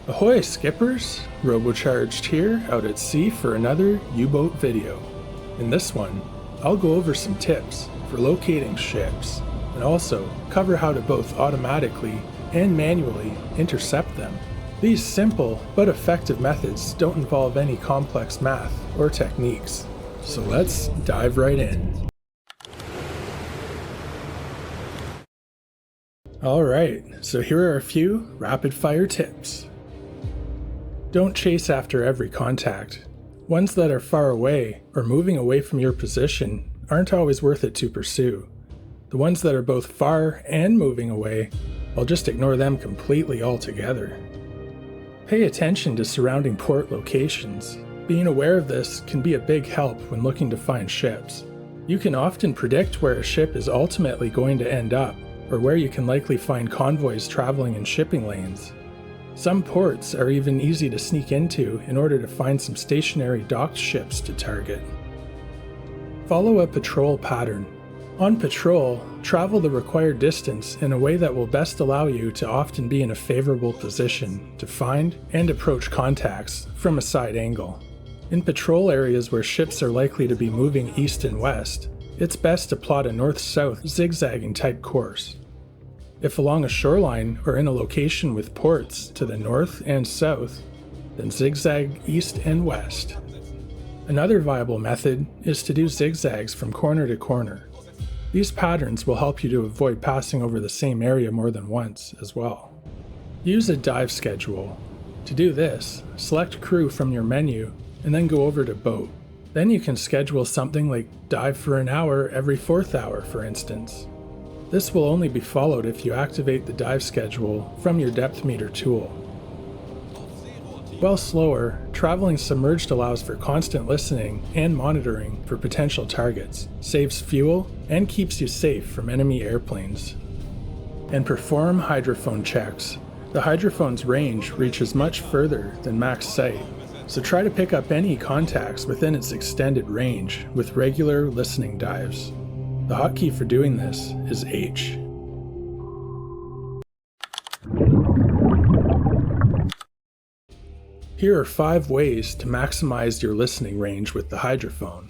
Ahoy skippers! Robocharged here, out at sea for another U-boat video. In this one, I'll go over some tips for locating ships, and also cover how to both automatically and manually intercept them. These simple but effective methods don't involve any complex math or techniques, so let's dive right in. Alright, so here are a few rapid fire tips. Don't chase after every contact. Ones that are far away or moving away from your position aren't always worth it to pursue. The ones that are both far and moving away, I'll just ignore them completely altogether. Pay attention to surrounding port locations. Being aware of this can be a big help when looking to find ships. You can often predict where a ship is ultimately going to end up, or where you can likely find convoys traveling in shipping lanes. Some ports are even easy to sneak into in order to find some stationary docked ships to target. Follow a patrol pattern. On patrol, travel the required distance in a way that will best allow you to often be in a favorable position to find and approach contacts from a side angle. In patrol areas where ships are likely to be moving east and west, it's best to plot a north-south zigzagging type course. If along a shoreline or in a location with ports to the north and south, then zigzag east and west. Another viable method is to do zigzags from corner to corner. These patterns will help you to avoid passing over the same area more than once as well. Use a dive schedule. To do this, select crew from your menu and then go over to boat. Then you can schedule something like dive for an hour every 4th hour, for instance. This will only be followed if you activate the dive schedule from your depth meter tool. While slower, traveling submerged allows for constant listening and monitoring for potential targets, saves fuel, and keeps you safe from enemy airplanes. And perform hydrophone checks. The hydrophone's range reaches much further than max sight, so try to pick up any contacts within its extended range with regular listening dives. The hotkey for doing this is H. Here are 5 ways to maximize your listening range with the hydrophone.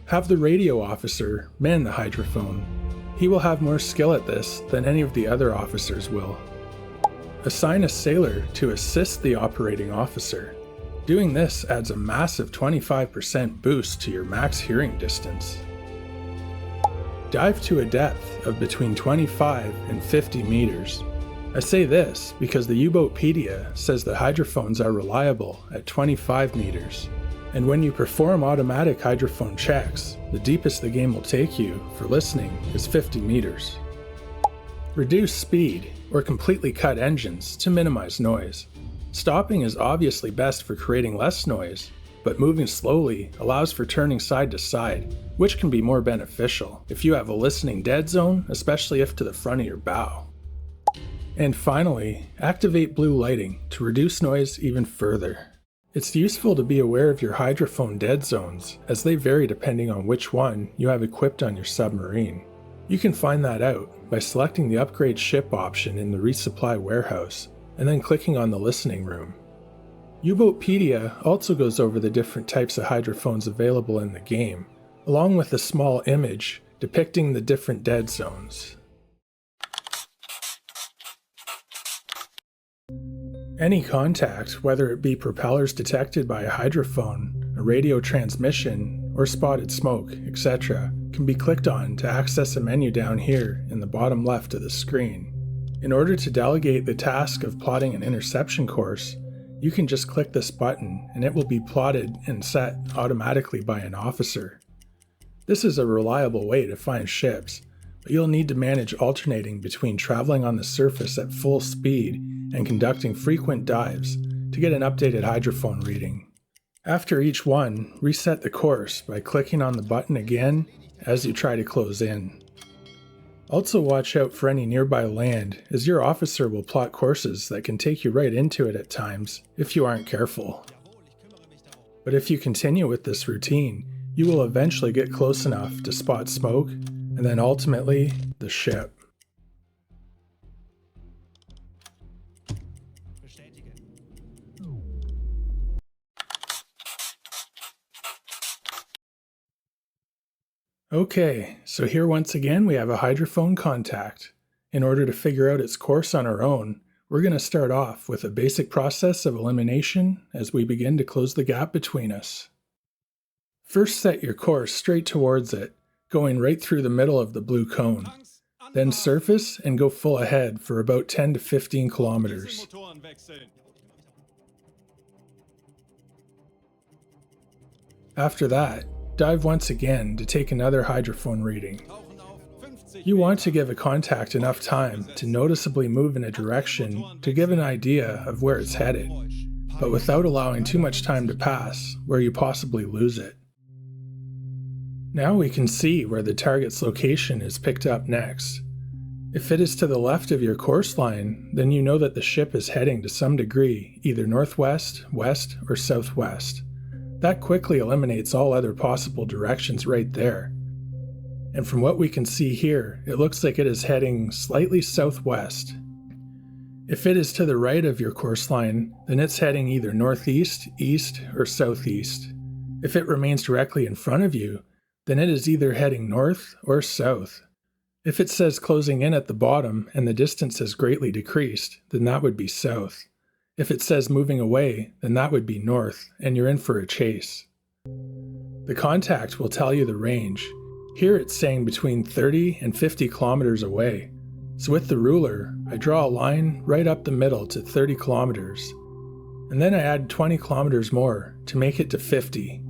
Have the radio officer man the hydrophone. He will have more skill at this than any of the other officers will. Assign a sailor to assist the operating officer. Doing this adds a massive 25% boost to your max hearing distance. Dive to a depth of between 25 and 50 meters. I say this because the Uboatpedia says that hydrophones are reliable at 25 meters. And when you perform automatic hydrophone checks, the deepest the game will take you for listening is 50 meters. Reduce speed or completely cut engines to minimize noise. Stopping is obviously best for creating less noise, but moving slowly allows for turning side to side, which can be more beneficial if you have a listening dead zone, especially if to the front of your bow. And finally, activate blue lighting to reduce noise even further. It's useful to be aware of your hydrophone dead zones, as they vary depending on which one you have equipped on your submarine. You can find that out by selecting the upgrade ship option in the resupply warehouse, and then clicking on the listening room. Uboatpedia also goes over the different types of hydrophones available in the game, along with a small image depicting the different dead zones. Any contact, whether it be propellers detected by a hydrophone, a radio transmission, or spotted smoke, etc., can be clicked on to access a menu down here in the bottom left of the screen. In order to delegate the task of plotting an interception course, you can just click this button and it will be plotted and set automatically by an officer. This is a reliable way to find ships, but you'll need to manage alternating between traveling on the surface at full speed and conducting frequent dives to get an updated hydrophone reading. After each one, reset the course by clicking on the button again as you try to close in. Also watch out for any nearby land, as your officer will plot courses that can take you right into it at times if you aren't careful. But if you continue with this routine, you will eventually get close enough to spot smoke, and then ultimately, the ship. Okay, so here once again we have a hydrophone contact. In order to figure out its course on our own, we're going to start off with a basic process of elimination as we begin to close the gap between us. First, set your course straight towards it, going right through the middle of the blue cone. Then surface and go full ahead for about 10 to 15 kilometers. After that, dive once again to take another hydrophone reading. You want to give a contact enough time to noticeably move in a direction to give an idea of where it's headed, but without allowing too much time to pass where you possibly lose it. Now we can see where the target's location is picked up next. If it is to the left of your course line, then you know that the ship is heading to some degree either northwest, west, or southwest. That quickly eliminates all other possible directions right there. And from what we can see here, it looks like it is heading slightly southwest. If it is to the right of your course line, then it's heading either northeast, east, or southeast. If it remains directly in front of you, then it is either heading north or south. If it says closing in at the bottom and the distance has greatly decreased, then that would be south. If it says moving away, then that would be north, and you're in for a chase. The contact will tell you the range. Here it's saying between 30 and 50 kilometers away. So with the ruler, I draw a line right up the middle to 30 kilometers. And then I add 20 kilometers more to make it to 50.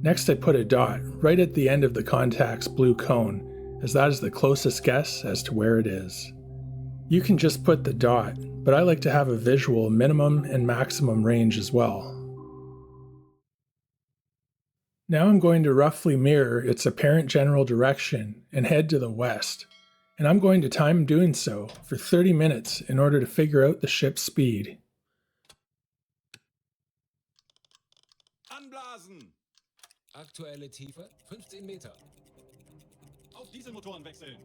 Next I put a dot right at the end of the contact's blue cone, as that is the closest guess as to where it is. You can just put the dot, but I like to have a visual minimum and maximum range as well. Now I'm going to roughly mirror its apparent general direction and head to the west, and I'm going to time doing so for 30 minutes in order to figure out the ship's speed. Anblasen! Aktuelle Tiefe 15 Meter. Auf Dieselmotoren wechseln.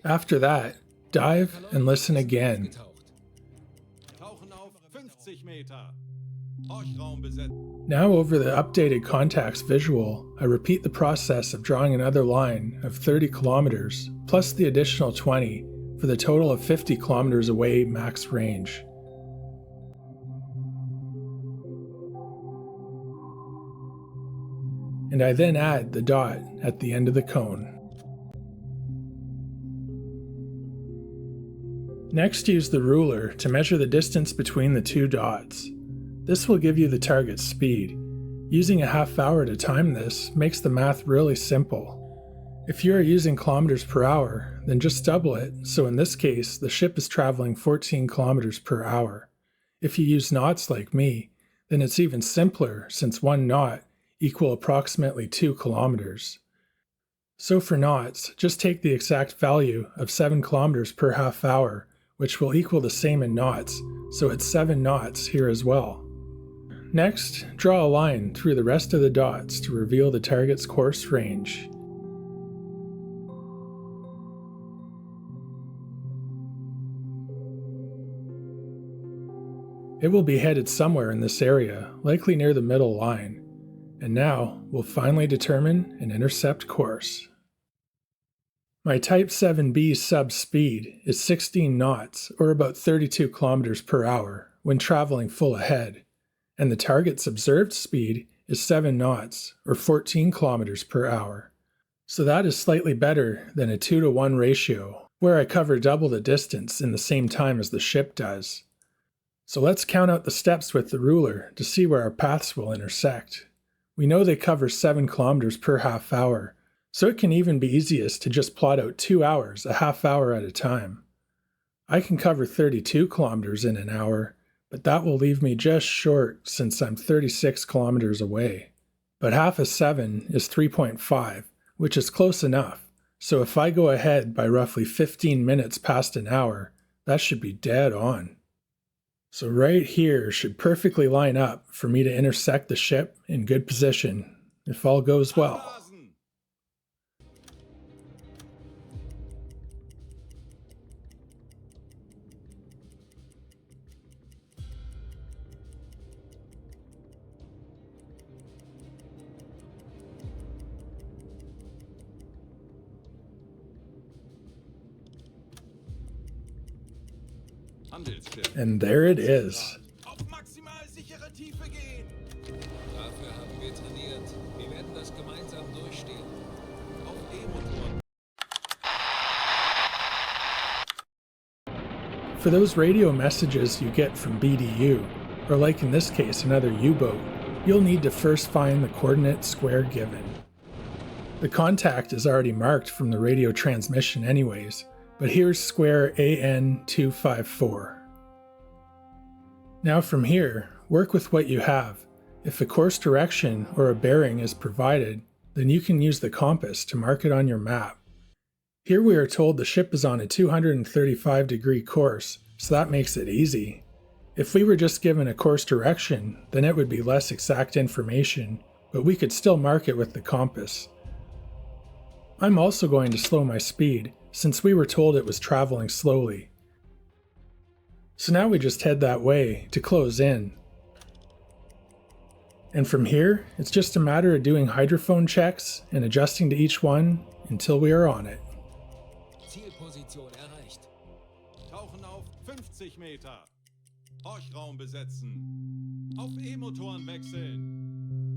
After that, dive and listen again. Tauchen auf 50 Meter. Horchraum besetzt. Now over the updated contacts visual, I repeat the process of drawing another line of 30 kilometers plus the additional 20 for the total of 50 kilometers away max range. And I then add the dot at the end of the cone. Next, use the ruler to measure the distance between the two dots. This will give you the target's speed. Using a half hour to time this makes the math really simple. If you are using kilometers per hour, then just double it, so in this case, the ship is traveling 14 kilometers per hour. If you use knots like me, then it's even simpler since 1 knot equal approximately 2 kilometers. So for knots, just take the exact value of 7 kilometers per half hour, which will equal the same in knots, so it's 7 knots here as well. Next, draw a line through the rest of the dots to reveal the target's course range. It will be headed somewhere in this area, likely near the middle line. And now, we'll finally determine an intercept course. My Type 7B sub speed is 16 knots, or about 32 kilometers per hour, when traveling full ahead, and the target's observed speed is 7 knots, or 14 kilometers per hour. So that is slightly better than a 2-to-1 ratio, where I cover double the distance in the same time as the ship does. So let's count out the steps with the ruler to see where our paths will intersect. We know they cover 7 kilometers per half hour, so it can even be easiest to just plot out 2 hours a half hour at a time. I can cover 32 kilometers in an hour, but that will leave me just short since I'm 36 kilometers away. But half of 7 is 3.5, which is close enough, so if I go ahead by roughly 15 minutes past an hour, that should be dead on. So right here should perfectly line up for me to intersect the ship in good position, if all goes well. Anblasen! Handelsschiff. And there it is. Auf maximal sichere Tiefe gehen. Dafür haben wir trainiert. Wir werden das gemeinsam durchstehen. Auf E-Motoren. For those radio messages you get from BDU, or like in this case another U-boat, you'll need to first find the coordinate square given. The contact is already marked from the radio transmission anyways, but here's square AN254. Now from here, work with what you have. If a course direction or a bearing is provided, then you can use the compass to mark it on your map. Here we are told the ship is on a 235-degree course, so that makes it easy. If we were just given a course direction, then it would be less exact information, but we could still mark it with the compass. I'm also going to slow my speed, since we were told it was traveling slowly. So now we just head that way to close in. And from here, it's just a matter of doing hydrophone checks and adjusting to each one until we are on it. Zielposition erreicht. Tauchen auf 50 Meter. Horchraum besetzen. Auf E-Motoren wechseln.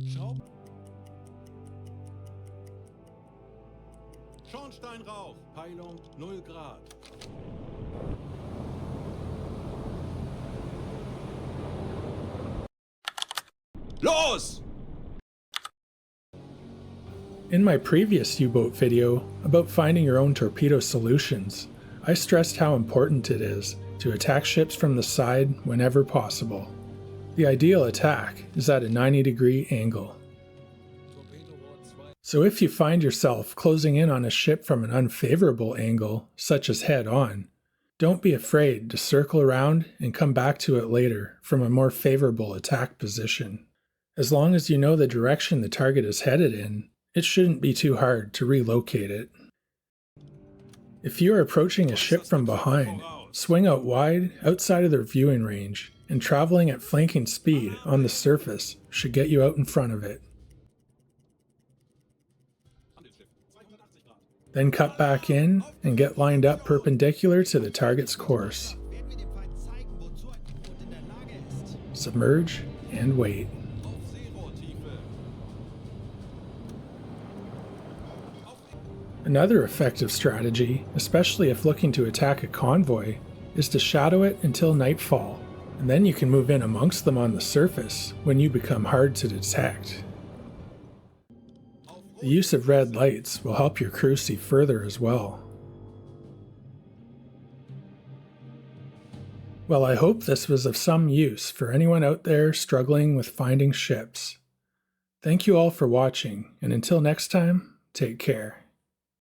Schornsteinrauch. Peilung 0 Grad. Los! In my previous U-boat video about finding your own torpedo solutions, I stressed how important it is to attack ships from the side whenever possible. The ideal attack is at a 90-degree angle. So if you find yourself closing in on a ship from an unfavorable angle, such as head-on, don't be afraid to circle around and come back to it later from a more favorable attack position. As long as you know the direction the target is headed in, it shouldn't be too hard to relocate it. If you are approaching a ship from behind, swing out wide outside of their viewing range, and traveling at flanking speed on the surface should get you out in front of it. Then cut back in and get lined up perpendicular to the target's course. Submerge and wait. Another effective strategy, especially if looking to attack a convoy, is to shadow it until nightfall, and then you can move in amongst them on the surface when you become hard to detect. The use of red lights will help your crew see further as well. Well, I hope this was of some use for anyone out there struggling with finding ships. Thank you all for watching, and until next time, take care.